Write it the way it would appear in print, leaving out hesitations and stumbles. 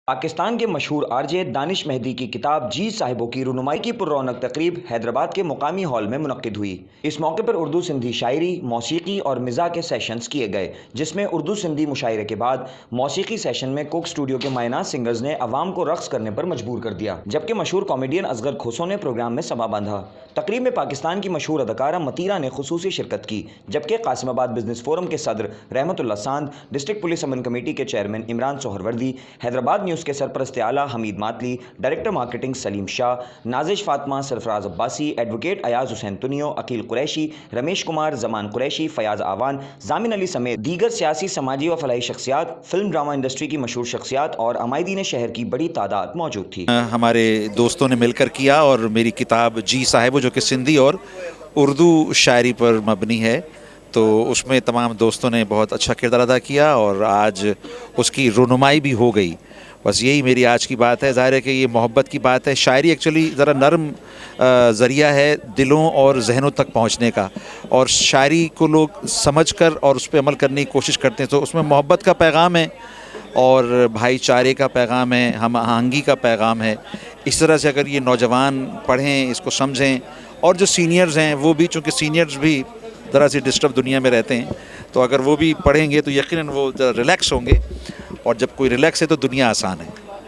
پاکستان کے مشہور آرجے دانش مہدی کی کتاب جی صاحبوں کی رونمائی کی پر رونق تقریب حیدرآباد کے مقامی ہال میں منعقد ہوئی۔ اس موقع پر اردو سندھی شاعری، موسیقی اور مزاح کے سیشنز کیے گئے، جس میں اردو سندھی مشاعرے کے بعد موسیقی سیشن میں کوک اسٹوڈیو کے مائناز سنگرز نے عوام کو رقص کرنے پر مجبور کر دیا، جبکہ مشہور کامیڈین اصغر کھوسو نے پروگرام میں سما باندھا۔ تقریب میں پاکستان کی مشہور اداکارہ متیرہ نے خصوصی شرکت کی، جبکہ قاسم آباد بزنس فورم کے صدر رحمت اللہ ساند، ڈسٹرکٹ پولیس امن کمیٹی کے چیئرمین عمران سہروردی، حیدرآباد نیوز کے سرپرست اعلیٰ حمید ماتلی، ڈائریکٹر مارکیٹنگ سلیم شاہ، نازش فاطمہ، سرفراز عباسی، ایڈوکیٹ ایاز حسین تنیو، عقیل قریشی، رمیش کمار، زمان قریشی، فیاض آوان، زامن علی سمیت دیگر سیاسی، سماجی و فلاحی شخصیات، فلم ڈرامہ انڈسٹری کی مشہور شخصیات اور عمائدین شہر کی بڑی تعداد موجود تھی۔ ہمارے دوستوں نے مل کر کیا اور میری کتاب جی صاحبوں جو کہ سندھی اور اردو شاعری پر مبنی ہے، تو اس میں تمام دوستوں نے بہت اچھا کردار ادا کیا اور آج اس کی رونمائی بھی ہو گئی۔ بس یہی میری آج کی بات ہے۔ ظاہر ہے کہ یہ محبت کی بات ہے۔ شاعری ایکچولی ذرا نرم ذریعہ ہے دلوں اور ذہنوں تک پہنچنے کا، اور شاعری کو لوگ سمجھ کر اور اس پہ عمل کرنے کی کوشش کرتے ہیں، تو اس میں محبت کا پیغام ہے اور بھائی چارے کا پیغام ہے، ہم آہنگی کا پیغام ہے۔ اس طرح سے اگر یہ نوجوان پڑھیں، اس کو سمجھیں، اور جو سینئرز ہیں وہ بھی، چونکہ سینئرز بھی ذرا سی ڈسٹرب دنیا میں رہتے ہیں، تو اگر وہ بھی پڑھیں گے تو یقیناً وہ ریلیکس ہوں گے، اور جب کوئی ریلیکس ہے تو دنیا آسان ہے۔